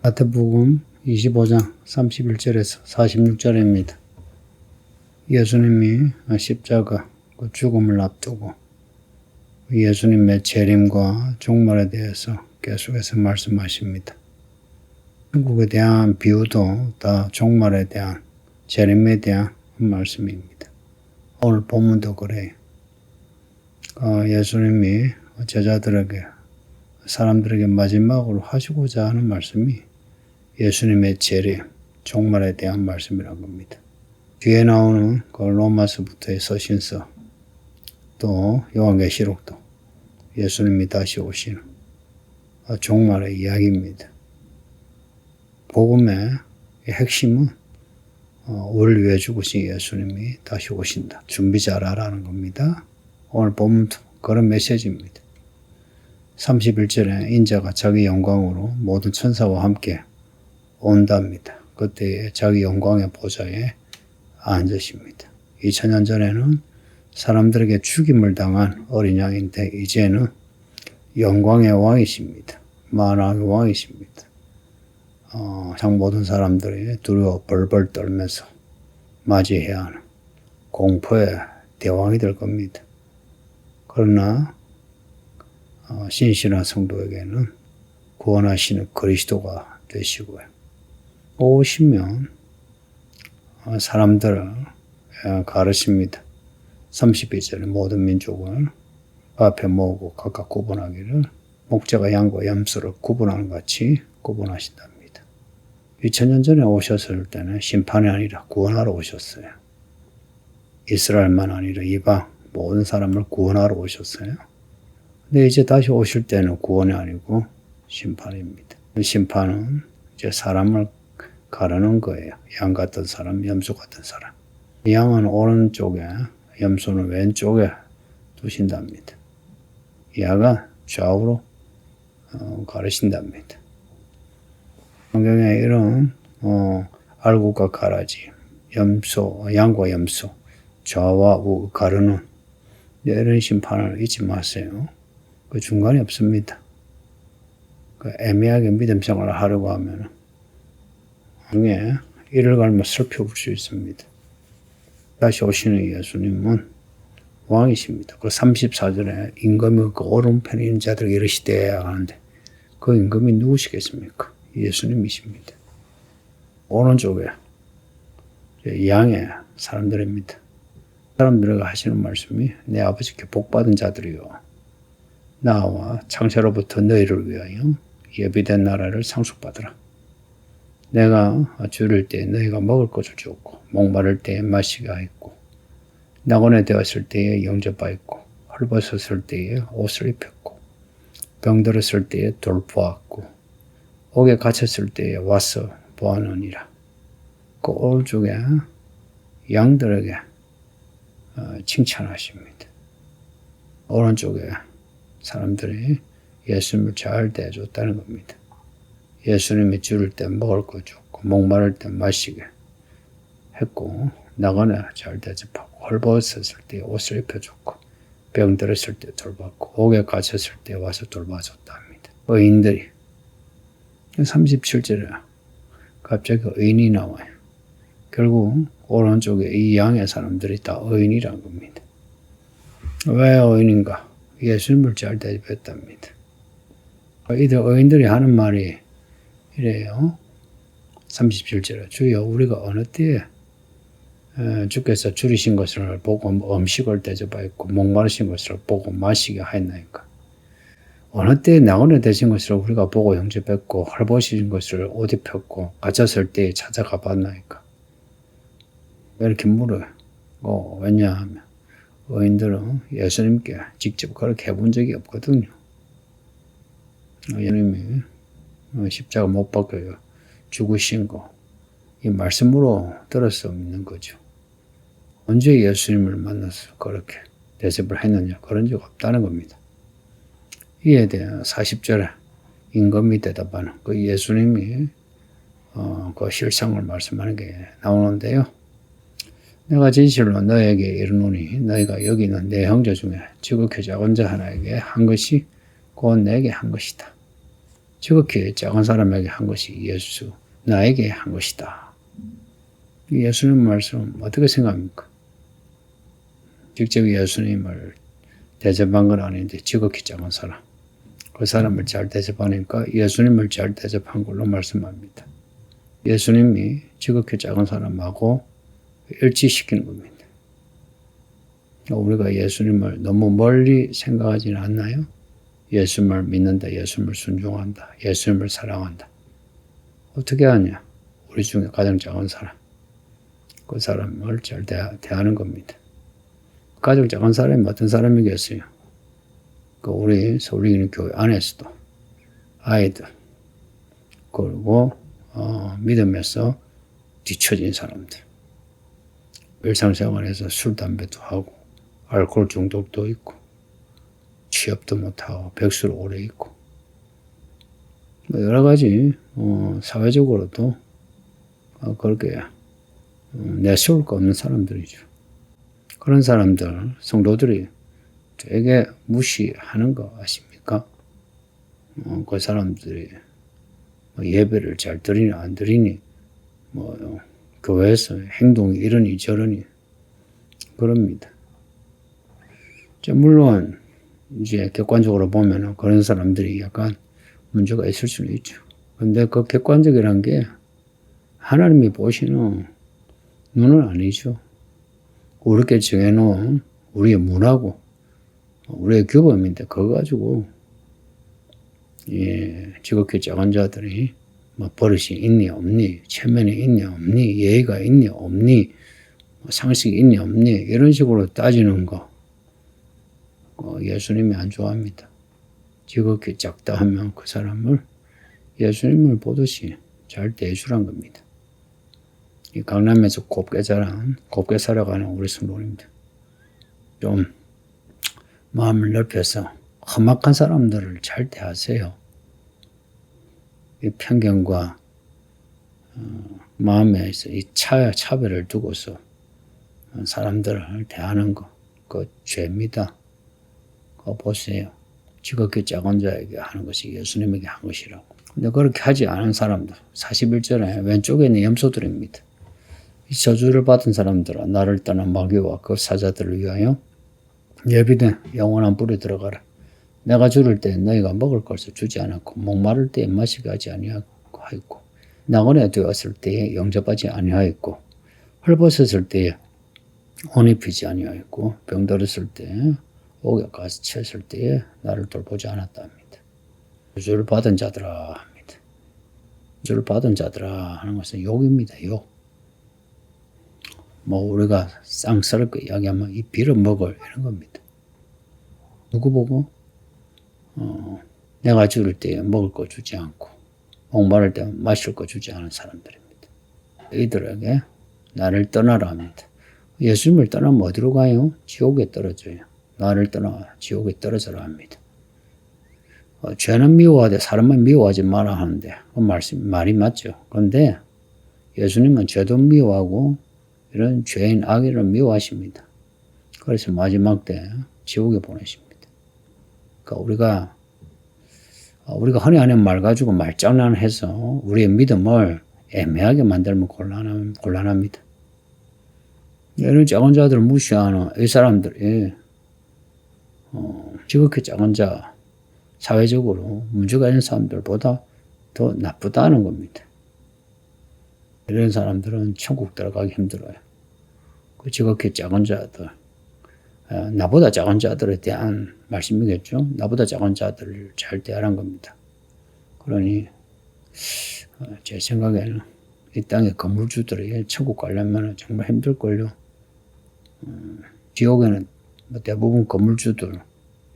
마태복음 25장 31절에서 46절입니다. 예수님이 십자가 죽음을 앞두고 예수님의 재림과 종말에 대해서 계속해서 말씀하십니다. 천국에 대한 비유도 다 종말에 대한 재림에 대한 말씀입니다. 오늘 본문도 그래요. 예수님이 제자들에게 사람들에게 마지막으로 하시고자 하는 말씀이 예수님의 재림, 종말에 대한 말씀이란 겁니다. 뒤에 나오는 그 로마서부터의 서신서, 또 요한계시록도 예수님이 다시 오시는 종말의 이야기입니다. 복음의 핵심은 우리를 위해 죽으신 예수님이 다시 오신다. 준비 잘하라는 겁니다. 오늘 본문도 그런 메시지입니다. 31절에 인자가 자기 영광으로 모든 천사와 함께 온답니다. 그때 자기 영광의 보좌에 앉으십니다. 2000년 전에는 사람들에게 죽임을 당한 어린 양인데 이제는 영광의 왕이십니다. 만왕의 왕이십니다. 모든 사람들이 두려워 벌벌 떨면서 맞이해야 하는 공포의 대왕이 될 겁니다. 그러나 신실한 성도에게는 구원하시는 그리스도가 되시고요. 오시면 사람들을 가르칩니다. 32절에 모든 민족을 앞에 모으고 각각 구분하기를 목자가 양과 염소를 구분하는 같이 구분하신답니다. 2000년 전에 오셨을 때는 심판이 아니라 구원하러 오셨어요. 이스라엘만 아니라 이방 모든 사람을 구원하러 오셨어요. 근데 이제 다시 오실 때는 구원이 아니고 심판입니다. 심판은 이제 사람을 가르는 거예요. 양 같은 사람, 염소 같은 사람. 양은 오른쪽에, 염소는 왼쪽에 두신답니다. 양은 좌우로 가르신답니다. 성경에 이런 알곡과 가라지, 양과 염소, 좌와 우 가르는 이런 심판을 잊지 마세요. 그 중간이 없습니다. 그 애매하게 믿음 생활을 하려고 하면 중에 이를 갈면 살펴볼 수 있습니다. 다시 오시는 예수님은 왕이십니다. 그 34절에 임금이 그 오른편에 있는 자들에게 이르시되 하는데 그 임금이 누구시겠습니까? 예수님이십니다. 오른쪽에 양의 사람들입니다. 사람들에게 하시는 말씀이 내 아버지께 복받은 자들이요 나와 창세로부터 너희를 위하여 예비된 나라를 상속받으라. 내가 줄일 때 너희가 먹을 것을 주었고 목마를 때에 마시게 하였고 낙원에 되었을 때에 영접하였고 헐벗었을 때에 옷을 입혔고 병들었을 때에 돌보았고 옥에 갇혔을 때에 와서 보았느니라. 그 오른쪽에 양들에게 칭찬하십니다. 오른쪽에 사람들이 예수님을 잘 대해줬다는 겁니다. 예수님이 줄일 때 먹을 거 줬고 목마를 때 마시게 했고 낙원에 잘 대접하고 헐벗었을 때 옷을 입혀줬고 병들었을 때 돌봤고 옥에 갇혔을 때 와서 돌봐줬다 합니다. 의인들이 37절에 갑자기 의인이 나와요. 결국 오른쪽에 이 양의 사람들이 다 의인이란 겁니다. 왜 의인인가? 예수님을 잘 대접했답니다. 이들 의인들이 하는 말이 이래요. 37절에 주여 우리가 어느 때에 주께서 줄이신 것을 보고 음식을 대접하였고 목마르신 것을 보고 마시게 하였나이까. 어느 때에 낙원에 되신 것을 우리가 보고 영접했고 헐벗으신 것을 옷 입혔고 갇혔을 때에 찾아가 봤나이까. 이렇게 물어요. 왜냐하면 의인들은 예수님께 직접 그렇게 해본 적이 없거든요. 예수님이 십자가 못 박혀 죽으신 거, 이 말씀으로 들을 수 없는 거죠. 언제 예수님을 만나서 그렇게 대접을 했느냐, 그런 적 없다는 겁니다. 이에 대해 40절에 임금이 대답하는 그 예수님이 그 실상을 말씀하는 게 나오는데요. 내가 진실로 너에게 이르노니 너희가 여기는 내 형제 중에 지극히 작은 자 하나에게 한 것이 곧 내게 한 것이다. 지극히 작은 사람에게 한 것이 예수, 나에게 한 것이다. 예수님 말씀 어떻게 생각합니까? 직접 예수님을 대접한 건 아닌데 지극히 작은 사람. 그 사람을 잘 대접하니까 예수님을 잘 대접한 걸로 말씀합니다. 예수님이 지극히 작은 사람하고 일치시키는 겁니다. 우리가 예수님을 너무 멀리 생각하지는 않나요? 예수님을 믿는다, 예수님을 순종한다, 예수님을 사랑한다. 어떻게 하냐? 우리 중에 가장 작은 사람. 그 사람을 잘 대하는 겁니다. 가장 작은 사람이 어떤 사람이겠어요? 우리 서울이기는 교회 안에서도 아이들, 그리고 믿음에서 뒤처진 사람들, 일상생활에서 술, 담배도 하고 알코올 중독도 있고 취업도 못하고 백수로 오래 있고 여러 가지 사회적으로도 그렇게 내세울 거 없는 사람들이죠. 그런 사람들, 성도들이 되게 무시하는 거 아십니까? 그 사람들이 예배를 잘 드리니 안 드리니 교회에서 행동이 이러니 저러니 그럽니다. 물론 이제 객관적으로 보면 그런 사람들이 약간 문제가 있을 수는 있죠. 근데 그 객관적이란 게 하나님이 보시는 눈은 아니죠. 우리께 정해놓은 우리의 문화고 우리의 규범인데 그거 가지고 지극히 작은 자들이 버릇이 있니 없니, 체면이 있니 없니, 예의가 있니 없니, 상식이 있니 없니 이런 식으로 따지는 거 예수님이 안 좋아합니다. 지극히 작다 하면 그 사람을 예수님을 보듯이 잘 대해주란 겁니다. 이 강남에서 곱게 살아가는 우리 성도님들 좀 마음을 넓혀서 험악한 사람들을 잘 대하세요. 이 편견과 마음에서 이 차별을 두고서 사람들을 대하는 거, 그 죄입니다. 그거 보세요. 지극히 작은 자에게 하는 것이 예수님에게 한 것이라고. 근데 그렇게 하지 않은 사람들, 41절에 왼쪽에 있는 염소들입니다. 이 저주를 받은 사람들아, 나를 떠난 마귀와 그 사자들을 위하여 예비된 영원한 불에 들어가라. 내가 주를 때 너희가 먹을 것을 주지 않았고 목마를 때에 마시게 하지 아니하였고 나그네 되었을 때에 영접하지 아니하였고 헐벗었을 때에 옷 입히지 아니하였고 병들었을 때에 옥에 가서 채었을 때에 나를 돌보지 않았다 합니다. 저주를 받은 자들아 합니다. 저주를 받은 자들아 하는 것은 욕입니다. 욕. 우리가 쌍스럽게 이야기하면 이 빌어먹을 이런 겁니다. 누구 보고? 내가 줄을 때 먹을 거 주지 않고 목마를 때 마실 거 주지 않은 사람들입니다. 이들에게 나를 떠나라 합니다. 예수님을 떠나면 어디로 가요? 지옥에 떨어져요. 나를 떠나 지옥에 떨어져라 합니다. 죄는 미워하되 사람은 미워하지 마라 하는데 그 말이 맞죠. 그런데 예수님은 죄도 미워하고 이런 죄인 악인을 미워하십니다. 그래서 마지막 때 지옥에 보내십니다. 그러니까 우리가 흔히 하는 말 가지고 말장난해서 우리의 믿음을 애매하게 만들면 곤란합니다. 이런 작은 자들을 무시하는 이 사람들이 지극히 작은 자, 사회적으로 문제가 있는 사람들보다 더 나쁘다는 겁니다. 이런 사람들은 천국 들어가기 힘들어요. 그 지극히 작은 자들, 나보다 작은 자들에 대한 말씀이겠죠. 나보다 작은 자들을 잘 대하라는 겁니다. 그러니 제 생각에는 이 땅의 건물주들이 천국 가려면 정말 힘들걸요. 지옥에는 대부분 건물주들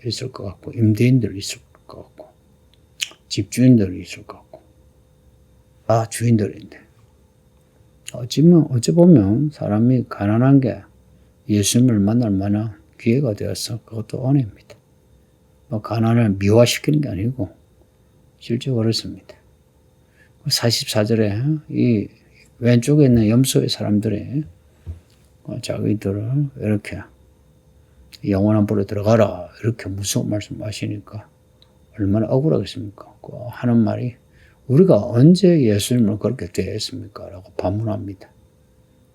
있을 것 같고 임대인들 있을 것 같고 집주인들이 있을 것 같고 다 주인들인데 어찌 보면 사람이 가난한 게 예수님을 만날 만한 기회가 되어서 그것도 은혜입니다. 가난을 미화시키는 게 아니고 실제 그렇습니다. 44절에 이 왼쪽에 있는 염소의 사람들이 자기들을 이렇게 영원한 불에 들어가라 이렇게 무서운 말씀하시니까 얼마나 억울하겠습니까? 그 하는 말이 우리가 언제 예수님을 그렇게 대했습니까? 라고 반문합니다.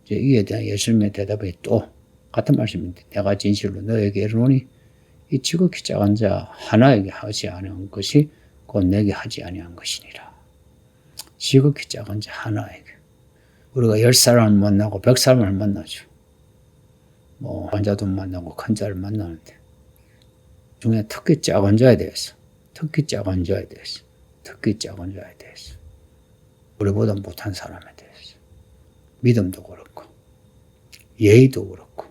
이제 이에 대한 예수님의 대답이 또 같은 말씀입니다. 내가 진실로 너에게 이르노니 이 지극히 작은 자 하나에게 하지 아니한 것이 곧 내게 하지 아니한 것이니라. 지극히 작은 자 하나에게. 우리가 10사람을 만나고 100사람을 만나죠. 뭐 환자도 만나고 큰 자를 만나는데 중에 특히 작은 자에 대해서 우리보다 못한 사람에 대해서 믿음도 그렇고 예의도 그렇고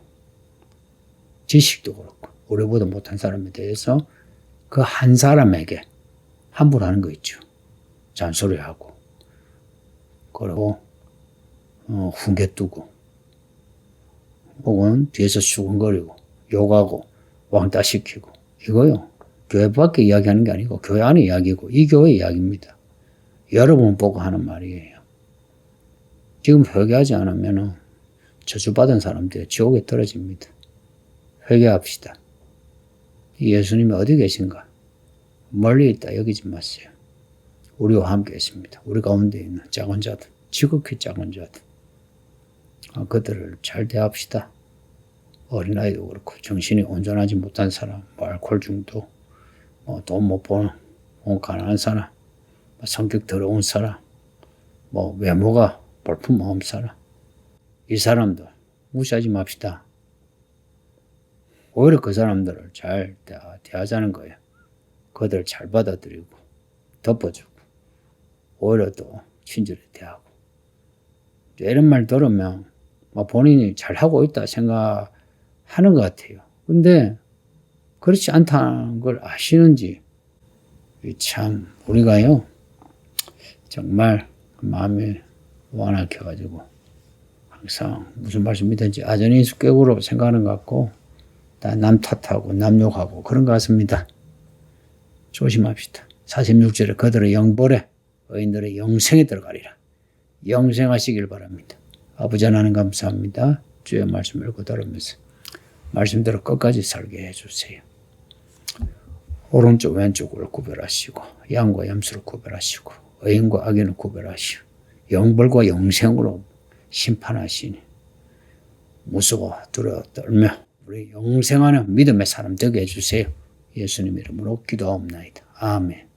지식도 그렇고 우리보다 못한 사람에 대해서 그 한 사람에게 함부로 하는 거 있죠. 잔소리하고 그리고 훈계두고 혹은 뒤에서 수근거리고 욕하고 왕따시키고 이거요. 교회 밖에 이야기하는 게 아니고 교회 안에 이야기고 이 교회 이야기입니다. 여러분 보고 하는 말이에요. 지금 회개하지 않으면 저주받은 사람들이 지옥에 떨어집니다. 회개합시다. 예수님이 어디 계신가? 멀리 있다 여기지 마세요. 우리와 함께 있습니다. 우리 가운데 있는 작은 자들, 지극히 작은 자들. 그들을 잘 대합시다. 어린아이도 그렇고 정신이 온전하지 못한 사람, 알코올 중독, 돈 못 버는 가난한 사람, 성격 더러운 사람, 외모가 볼품없는 사람, 이 사람들 무시하지 맙시다. 오히려 그 사람들을 잘 대하자는 거예요. 그들을 잘 받아들이고 덮어주고 오히려 또 친절히 대하고. 이런 말 들으면 본인이 잘하고 있다 생각하는 것 같아요. 근데 그렇지 않다는 걸 아시는지 참 우리가요 정말 마음이 완악해가지고 항상 무슨 말씀이든지 아전인수격으로 생각하는 것 같고 다 남 탓하고 남 욕하고 그런 것 같습니다. 조심합시다. 46절에 그들의 영벌에 의인들의 영생에 들어가리라. 영생하시길 바랍니다. 아버지 하나님 감사합니다. 주의 말씀을 고달으면서 말씀대로 끝까지 살게 해주세요. 오른쪽 왼쪽을 구별하시고 양과 염소를 구별하시고 의인과 악인을 구별하시고 영벌과 영생으로 심판하시니 무서워 두려워 떨며 우리 영생하는 믿음의 사람 되게 해주세요. 예수님 이름으로 기도하옵나이다. 아멘.